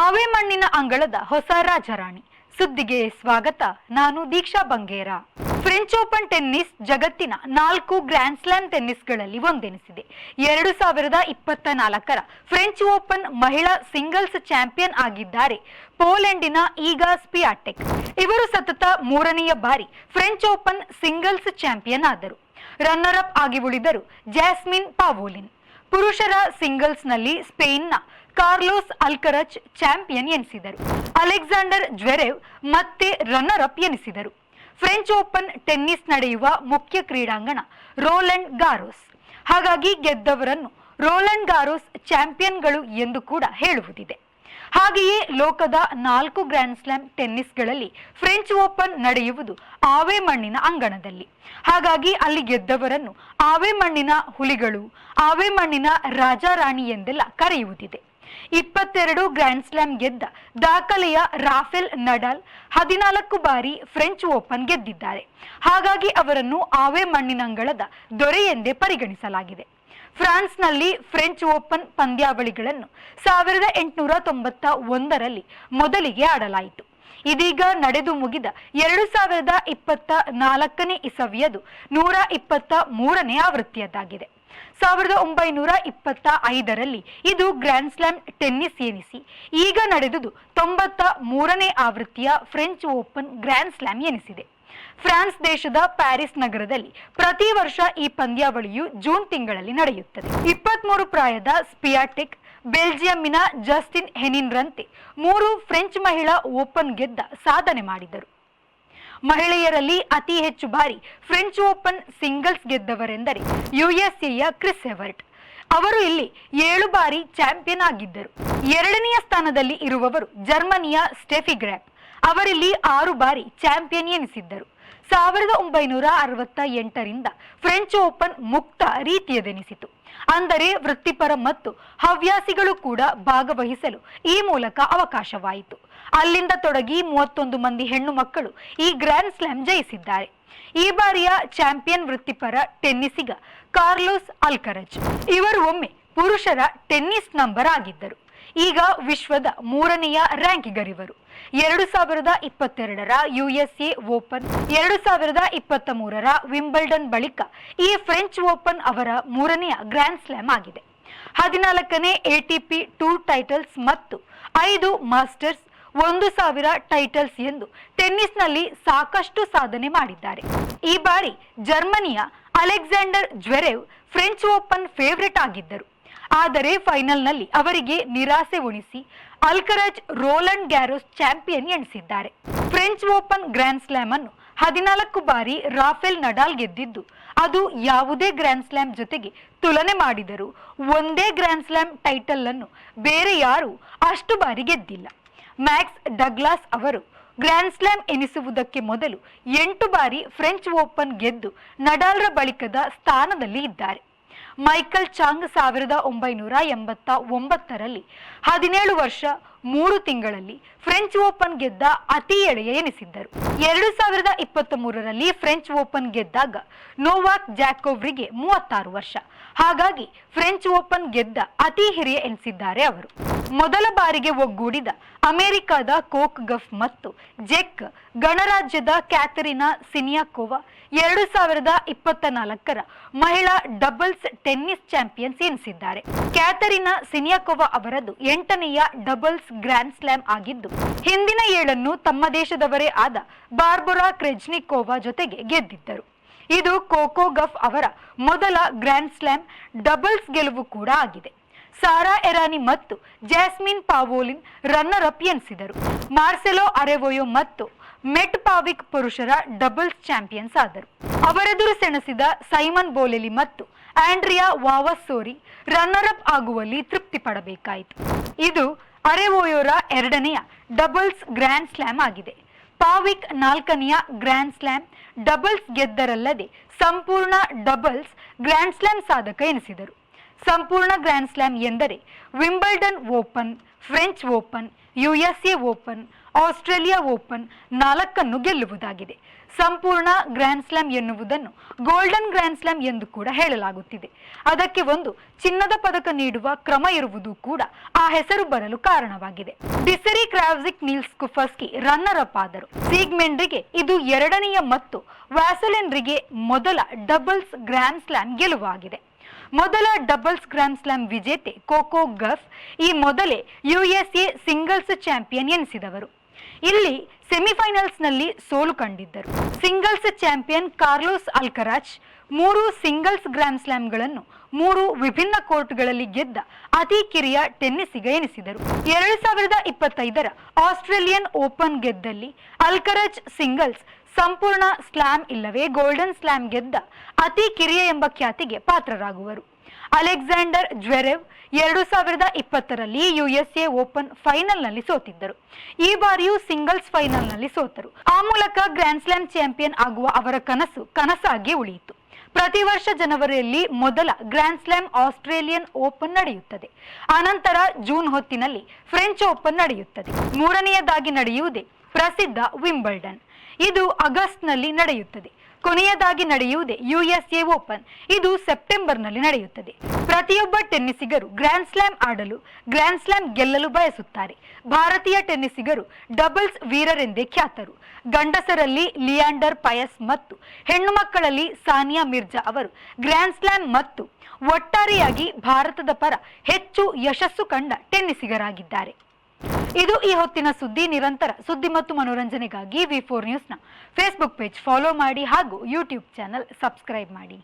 ಆವೆ ಮಣ್ಣಿನ ಅಂಗಳದ ಹೊಸ ರಾಜರಾಣಿ ಸುದ್ದಿಗೆ ಸ್ವಾಗತ. ನಾನು Deeksha Bangera. French Open tennis ಜಗತ್ತಿನ 4 ಗ್ರ್ಯಾಂಡ್ ಸ್ಲಾಮ್ ಟೆನ್ನಿಸ್ಗಳಲ್ಲಿ ಒಂದೆನಿಸಿದೆ. 2024ರ ಫ್ರೆಂಚ್ ಓಪನ್ ಮಹಿಳಾ ಸಿಂಗಲ್ಸ್ ಚಾಂಪಿಯನ್ ಆಗಿದ್ದಾರೆ ಪೋಲೆಂಡಿನ ಈಗಾ ಸ್ವಿಯಾಟೆಕ್. ಇವರು ಸತತ 3ನೇ ಬಾರಿ ಫ್ರೆಂಚ್ ಓಪನ್ ಸಿಂಗಲ್ಸ್ ಚಾಂಪಿಯನ್ ಆದರು. ರನ್ನರ್ ಅಪ್ ಆಗಿ ಉಳಿದರು ಜಾಸ್ಮಿನ್ ಪಾವೋಲಿನ್. ಪುರುಷರ ಸಿಂಗಲ್ಸ್ನಲ್ಲಿ ಸ್ಪೇನ್ನ ಕಾರ್ಲೋಸ್ ಅಲ್ಕರಜ್ ಚಾಂಪಿಯನ್ ಎನಿಸಿದರು. ಅಲೆಕ್ಸಾಂಡರ್ ಜ್ವೆರೆವ್ ಮತ್ತೆ ರನ್ನರ್ ಅಪ್ ಎನಿಸಿದರು. ಫ್ರೆಂಚ್ ಓಪನ್ ಟೆನ್ನಿಸ್ ನಡೆಯುವ ಮುಖ್ಯ ಕ್ರೀಡಾಂಗಣ ರೋಲೆಂಡ್ ಗಾರೋಸ್. ಹಾಗಾಗಿ ಗೆದ್ದವರನ್ನು ರೋಲೆಂಡ್ ಗಾರೋಸ್ ಚಾಂಪಿಯನ್ಗಳು ಎಂದು ಕೂಡ ಹೇಳುವುದಿದೆ. ಹಾಗೆಯೇ ಲೋಕದ 4 ಗ್ರ್ಯಾಂಡ್ ಸ್ಲಾಮ್ ಟೆನ್ನಿಸ್ಗಳಲ್ಲಿ ಫ್ರೆಂಚ್ ಓಪನ್ ನಡೆಯುವುದು ಆವೆ ಮಣ್ಣಿನ ಅಂಗಣದಲ್ಲಿ. ಹಾಗಾಗಿ ಅಲ್ಲಿ ಗೆದ್ದವರನ್ನು ಆವೆ ಮಣ್ಣಿನ ಹುಲಿಗಳು, ಆವೆ ಮಣ್ಣಿನ ರಾಜಾರಾಣಿ ಎಂದೆಲ್ಲ ಕರೆಯುವುದಿದೆ. 22 ಗ್ರ್ಯಾಂಡ್ ಸ್ಲಾಮ್ ಗೆದ್ದ ದಾಖಲೆಯ ರಾಫೆಲ್ ನಡಾಲ್ 14 ಬಾರಿ ಫ್ರೆಂಚ್ ಓಪನ್ ಗೆದ್ದಿದ್ದಾರೆ. ಹಾಗಾಗಿ ಅವರನ್ನು ಆವೆ ಮಣ್ಣಿನಂಗಳದ ದೊರೆ ಎಂದೇ ಪರಿಗಣಿಸಲಾಗಿದೆ. ಫ್ರಾನ್ಸ್ನಲ್ಲಿ ಫ್ರೆಂಚ್ ಓಪನ್ ಪಂದ್ಯಾವಳಿಗಳನ್ನು 1891ರಲ್ಲಿ ಮೊದಲಿಗೆ ಆಡಲಾಯಿತು. ಇದೀಗ ನಡೆದು ಮುಗಿದ 2024ನೇ ಇಸವಿಯದು 123ನೇ ಆವೃತ್ತಿಯದ್ದಾಗಿದೆ. 1925ರಲ್ಲಿ ಇದು ಗ್ರ್ಯಾಂಡ್ ಸ್ಲಾಮ್ ಟೆನ್ನಿಸ್ ಎನಿಸಿ ಈಗ ನಡೆದುದು 93ನೇ ಆವೃತ್ತಿಯ ಫ್ರೆಂಚ್ ಓಪನ್ ಗ್ರ್ಯಾಂಡ್ ಸ್ಲಾಮ್ ಎನಿಸಿದೆ. ಫ್ರಾನ್ಸ್ ದೇಶದ ಪ್ಯಾರಿಸ್ ನಗರದಲ್ಲಿ ಪ್ರತಿ ವರ್ಷ ಈ ಪಂದ್ಯಾವಳಿಯು ಜೂನ್ ತಿಂಗಳಲ್ಲಿ ನಡೆಯುತ್ತದೆ. 23 ಪ್ರಾಯದ ಸ್ಪಿಯಾಟೆಕ್ ಬೆಲ್ಜಿಯಂನ ಜಸ್ಟಿನ್ ಹೆನಿನ್ರಂತೆ 3 ಫ್ರೆಂಚ್ ಮಹಿಳಾ ಓಪನ್ ಗೆದ್ದ ಸಾಧನೆ ಮಾಡಿದರು. ಮಹಿಳೆಯರಲ್ಲಿ ಅತಿ ಹೆಚ್ಚು ಬಾರಿ ಫ್ರೆಂಚ್ ಓಪನ್ ಸಿಂಗಲ್ಸ್ ಗೆದ್ದವರೆಂದರೆ ಯುಎಸ್ಎಯ ಕ್ರಿಸ್ ಎವರ್ಟ್. ಅವರು ಇಲ್ಲಿ 7 ಬಾರಿ ಚಾಂಪಿಯನ್ ಆಗಿದ್ದರು. 2ನೆಯ ಸ್ಥಾನದಲ್ಲಿ ಇರುವವರು ಜರ್ಮನಿಯ ಸ್ಟೆಫಿ ಗ್ರಾಫ್. ಅವರಿಲ್ಲಿ 6 ಬಾರಿ ಚಾಂಪಿಯನ್ ಎನಿಸಿದ್ದರು. 1968ರಿಂದ ಫ್ರೆಂಚ್ ಓಪನ್ ಮುಕ್ತ ರೀತಿಯದೆನಿಸಿತು. ಅಂದರೆ ವೃತ್ತಿಪರ ಮತ್ತು ಹವ್ಯಾಸಿಗಳು ಕೂಡ ಭಾಗವಹಿಸಲು ಈ ಮೂಲಕ ಅವಕಾಶವಾಯಿತು. ಅಲ್ಲಿಂದ ತೊಡಗಿ 31 ಮಂದಿ ಹೆಣ್ಣು ಮಕ್ಕಳು ಈ ಗ್ರ್ಯಾಂಡ್ ಸ್ಲಾಮ್ ಜಯಿಸಿದ್ದಾರೆ. ಈ ಬಾರಿಯ ಚಾಂಪಿಯನ್ ವೃತ್ತಿಪರ ಟೆನ್ನಿಸಿಗ ಕಾರ್ಲೋಸ್ ಅಲ್ಕರಜ್. ಇವರು ಒಮ್ಮೆ ಪುರುಷರ ಟೆನ್ನಿಸ್ ನಂಬರ್ ಆಗಿದ್ದರು. ಈಗ ವಿಶ್ವದ 3ನೆಯ ರ್ಯಾಂಕಿಗರಿವರು. 2022ರ ಯುಎಸ್ಎ ಓಪನ್, 2023ರ ವಿಂಬಲ್ಡನ್ ಬಳಿಕ ಈ ಫ್ರೆಂಚ್ ಓಪನ್ ಅವರ 3ನೆಯ ಗ್ರ್ಯಾಂಡ್ ಸ್ಲಾಮ್ ಆಗಿದೆ. 14ನೇ ಎಟಿಪಿ ಟೂರ್ ಟೈಟಲ್ಸ್ ಮತ್ತು 5 ಮಾಸ್ಟರ್ಸ್, 1000 ಟೈಟಲ್ಸ್ ಎಂದು ಟೆನ್ನಿಸ್ನಲ್ಲಿ ಸಾಕಷ್ಟು ಸಾಧನೆ ಮಾಡಿದ್ದಾರೆ. ಈ ಬಾರಿ ಜರ್ಮನಿಯ Alexander Zverev French Open favourite ಆಗಿದ್ದರು. ಆದರೆ ಫೈನಲ್ನಲ್ಲಿ ಅವರಿಗೆ ನಿರಾಸೆ ಉಣಿಸಿ ಅಲ್ಕರಜ್ ರೋಲೆಂಡ್ ಗ್ಯಾರೋಸ್ ಚಾಂಪಿಯನ್ ಎನಿಸಿದ್ದಾರೆ. ಫ್ರೆಂಚ್ ಓಪನ್ ಗ್ರ್ಯಾಂಡ್ ಸ್ಲಾಮ್ ಅನ್ನು 14 ಬಾರಿ ರಾಫೆಲ್ ನಡಾಲ್ ಗೆದ್ದಿದ್ದು, ಅದು ಯಾವುದೇ ಗ್ರ್ಯಾಂಡ್ ಸ್ಲಾಮ್ ಜೊತೆಗೆ ತುಲನೆ ಮಾಡಿದರೂ ಒಂದೇ ಗ್ರ್ಯಾಂಡ್ ಸ್ಲಾಮ್ ಟೈಟಲ್ ಅನ್ನು ಬೇರೆ ಯಾರೂ ಅಷ್ಟು ಬಾರಿ ಗೆದ್ದಿಲ್ಲ. ಮ್ಯಾಕ್ಸ್ ಡಗ್ಲಾಸ್ ಅವರು ಗ್ರ್ಯಾಂಡ್ ಸ್ಲಾಮ್ ಎನಿಸುವುದಕ್ಕೆ ಮೊದಲು 8 ಬಾರಿ ಫ್ರೆಂಚ್ ಓಪನ್ ಗೆದ್ದು ನಡಾಲ್ರ ಬಳಿಕದ ಸ್ಥಾನದಲ್ಲಿ ಇದ್ದಾರೆ. ಮೈಕಲ್ ಚಾಂಗ್ 1989ರಲ್ಲಿ 17 ವರ್ಷ 3 ತಿಂಗಳಲ್ಲಿ ಫ್ರೆಂಚ್ ಓಪನ್ ಗೆದ್ದ ಅತಿ ಎಳೆಯ ಎನಿಸಿದ್ದರು. 2023ರಲ್ಲಿ ಫ್ರೆಂಚ್ ಓಪನ್ ಗೆದ್ದಾಗ ನೋವಾಕ್ ಜಾಕೋವ್ರಿಗೆ 36 ವರ್ಷ. ಹಾಗಾಗಿ ಫ್ರೆಂಚ್ ಓಪನ್ ಗೆದ್ದ ಅತಿ ಹಿರಿಯ ಎನಿಸಿದ್ದಾರೆ ಅವರು. ಮೊದಲ ಬಾರಿಗೆ ಒಗ್ಗೂಡಿದ ಅಮೆರಿಕದ ಕೋಕ್ ಗಫ್ ಮತ್ತು ಜೆಕ್ ಗಣರಾಜ್ಯದ ಕ್ಯಾಥರಿನಾ ಸಿನಿಯಾಕೋವಾ 2024ರ ಮಹಿಳಾ ಡಬಲ್ಸ್ ಟೆನ್ನಿಸ್ ಚಾಂಪಿಯನ್ಸ್ ಎನಿಸಿದ್ದಾರೆ. ಕ್ಯಾಥರಿನಾ ಸಿನಿಯಾಕೋವಾ ಅವರದು 8ನೆಯ ಡಬಲ್ಸ್ ಗ್ರ್ಯಾಂಡ್ ಸ್ಲಾಮ್ ಆಗಿದ್ದು, ಹಿಂದಿನ 7ನ್ನು ತಮ್ಮ ದೇಶದವರೇ ಆದ ಬಾರ್ಬೊರಾ ಕ್ರೆಜ್ನಿಕೋವಾ ಜೊತೆಗೆ ಗೆದ್ದಿದ್ದರು. ಇದು ಕೋಕೋ ಗಫ್ ಅವರ ಮೊದಲ ಗ್ರ್ಯಾಂಡ್ ಸ್ಲಾಮ್ ಡಬಲ್ಸ್ ಗೆಲುವು ಕೂಡ ಆಗಿದೆ. ಸಾರಾ ಎರಾನಿ ಮತ್ತು ಜಾಸ್ಮಿನ್ ಪಾವೋಲಿನ್ ರನ್ನರ್ ಅಪ್ ಎನಿಸಿದರು. ಮಾರ್ಸೆಲೋ ಅರೆವೊಯೋ ಮತ್ತು ಮೆಟ್ ಪಾವಿಕ್ ಪುರುಷರ ಡಬಲ್ಸ್ ಚಾಂಪಿಯನ್ಸ್ ಆದರು. ಅವರೆದುರು ಸೆಣಸಿದ ಸೈಮನ್ ಬೋಲೆಲಿ ಮತ್ತು ಆಂಡ್ರಿಯಾ ವಾವಸ್ಸೋರಿ ರನ್ನರ್ ಅಪ್ ಆಗುವಲ್ಲಿ ತೃಪ್ತಿ ಪಡಬೇಕಾಯಿತು. ಇದು ಅರೆವೊಯೋರ 2ನೆಯ ಡಬಲ್ಸ್ ಗ್ರ್ಯಾಂಡ್ ಸ್ಲಾಮ್ ಆಗಿದೆ. ಪಾವಿಕ್ 4ನೆಯ ಗ್ರ್ಯಾಂಡ್ ಸ್ಲಾಮ್ ಡಬಲ್ಸ್ ಗೆದ್ದರಲ್ಲದೆ ಸಂಪೂರ್ಣ ಡಬಲ್ಸ್ ಗ್ರ್ಯಾಂಡ್ ಸ್ಲಾಮ್ ಸಾಧಕ ಎನಿಸಿದರು. ಸಂಪೂರ್ಣ ಗ್ರ್ಯಾಂಡ್ ಸ್ಲಾಮ್ ಎಂದರೆ Wimbledon open, French open, USA open, Australia open 4 ಗೆಲ್ಲುವುದಾಗಿದೆ. ಸಂಪೂರ್ಣ ಗ್ರ್ಯಾಂಡ್ ಸ್ಲಾಮ್ ಎನ್ನುವುದನ್ನು ಗೋಲ್ಡನ್ ಗ್ರ್ಯಾಂಡ್ ಸ್ಲಾಮ್ ಎಂದು ಕೂಡ ಹೇಳಲಾಗುತ್ತಿದೆ. ಅದಕ್ಕೆ ಒಂದು ಚಿನ್ನದ ಪದಕ ನೀಡುವ ಕ್ರಮ ಇರುವುದು ಕೂಡ ಆ ಹೆಸರು ಬರಲು ಕಾರಣವಾಗಿದೆ. ಡಿಸೆರಿ ಕ್ರಾವ್ಜಿಕ್ ನೀಲ್ಸ್ ಕುಫಸ್ಕಿ ರನ್ನರ್ ಅಪ್ ಆದರು. ಸೀಗ್ಮೆಂಡ್ರಿಗೆ ಇದು 2ನೇ ಮತ್ತು ವ್ಯಾಸಲಿನ್ರಿಗೆ ಮೊದಲ ಡಬಲ್ಸ್ ಗ್ರ್ಯಾಂಡ್ ಸ್ಲಾಮ್ ಗೆಲುವಾಗಿದೆ. ಮೊದಲ ಡಬಲ್ಸ್ ಗ್ರ್ಯಾಂಡ್ ಸ್ಲಾಮ್ ವಿಜೇತೆ ಕೋಕೋ ಗಫ್ ಈ ಮೊದಲೇ USA ಸಿಂಗಲ್ಸ್ ಚಾಂಪಿಯನ್ ಎನಿಸಿದವರು. ಇಲ್ಲಿ ಸೆಮಿಫೈನಲ್ಸ್ನಲ್ಲಿ ಸೋಲು ಕಂಡಿದ್ದರು. Singles champion Carlos Alcaraz 3 singles grand ಸ್ಲಾಮ್ಗಳನ್ನು 3 ವಿಭಿನ್ನ ಕೋರ್ಟ್ಗಳಲ್ಲಿ ಗೆದ್ದ ಅತಿ ಕಿರಿಯ ಟೆನ್ನಿಸಿಗ ಎನಿಸಿದರು. 2025ರ ಆಸ್ಟ್ರೇಲಿಯನ್ ಓಪನ್ ಗೆದ್ದಲ್ಲಿ ಅಲ್ಕರಾಜ್ ಸಿಂಗಲ್ಸ್ ಸಂಪೂರ್ಣ ಸ್ಲಾಮ್ ಇಲ್ಲವೇ ಗೋಲ್ಡನ್ ಸ್ಲಾಮ್ ಗೆದ್ದ ಅತಿ ಕಿರಿಯ ಎಂಬ ಖ್ಯಾತಿಗೆ ಪಾತ್ರರಾಗುವರು. ಅಲೆಕ್ಸಾಂಡರ್ ಜ್ವೆರೆವ್ 2020ರಲ್ಲಿ USA ಓಪನ್ ಫೈನಲ್ನಲ್ಲಿ ಸೋತಿದ್ದರು. ಈ ಬಾರಿಯೂ ಸಿಂಗಲ್ಸ್ ಫೈನಲ್ನಲ್ಲಿ ಸೋತರು. ಆ ಮೂಲಕ ಗ್ರ್ಯಾಂಡ್ ಸ್ಲಾಮ್ ಚಾಂಪಿಯನ್ ಆಗುವ ಅವರ ಕನಸು ಕನಸಾಗಿ ಉಳಿಯಿತು. ಪ್ರತಿ ವರ್ಷ ಜನವರಿಯಲ್ಲಿ ಮೊದಲ ಗ್ರ್ಯಾಂಡ್ ಸ್ಲಾಮ್ ಆಸ್ಟ್ರೇಲಿಯನ್ ಓಪನ್ ನಡೆಯುತ್ತದೆ. ಆನಂತರ ಜೂನ್ ಹೊತ್ತಿನಲ್ಲಿ ಫ್ರೆಂಚ್ ಓಪನ್ ನಡೆಯುತ್ತದೆ. 3ನೇಯದಾಗಿ ನಡೆಯುವುದೇ ಪ್ರಸಿದ್ಧ ವಿಂಬಲ್ಡನ್. ಇದು ಆಗಸ್ಟ್ನಲ್ಲಿ ನಡೆಯುತ್ತದೆ. ಕೊನೆಯದಾಗಿ ನಡೆಯುವುದೇ USA ಓಪನ್. ಇದು ಸೆಪ್ಟೆಂಬರ್ನಲ್ಲಿ ನಡೆಯುತ್ತದೆ. ಪ್ರತಿಯೊಬ್ಬ ಟೆನ್ನಿಸಿಗರು ಗ್ರ್ಯಾಂಡ್ ಸ್ಲಾಮ್ ಆಡಲು, ಗ್ರ್ಯಾಂಡ್ ಸ್ಲಾಮ್ ಗೆಲ್ಲಲು ಬಯಸುತ್ತಾರೆ. ಭಾರತೀಯ ಟೆನ್ನಿಸಿಗರು ಡಬಲ್ಸ್ ವೀರರೆಂದೇ ಖ್ಯಾತರು. ಗಂಡಸರಲ್ಲಿ ಲಿಯಾಂಡರ್ ಪಯಸ್ ಮತ್ತು ಹೆಣ್ಣು ಮಕ್ಕಳಲ್ಲಿ ಸಾನಿಯಾ ಮಿರ್ಜಾ ಅವರು ಗ್ರ್ಯಾಂಡ್ ಸ್ಲಾಮ್ ಮತ್ತು ಒಟ್ಟಾರೆಯಾಗಿ ಭಾರತದ ಪರ ಹೆಚ್ಚು ಯಶಸ್ಸು ಕಂಡ ಟೆನ್ನಿಸಿಗರಾಗಿದ್ದಾರೆ. ಇದು ಈ ಹೊತ್ತಿನ ಸುದ್ದಿ. ನಿರಂತರ ಸುದ್ದಿ ಮತ್ತು ಮನೋರಂಜನೆಗಾಗಿ V4 ನ್ಯೂಸ್ನ ಫೇಸ್ಬುಕ್ ಪೇಜ್ ಫಾಲೋ ಮಾಡಿ ಹಾಗೂ ಯೂಟ್ಯೂಬ್ ಚಾನಲ್ ಸಬ್ಸ್ಕ್ರೈಬ್ ಮಾಡಿ.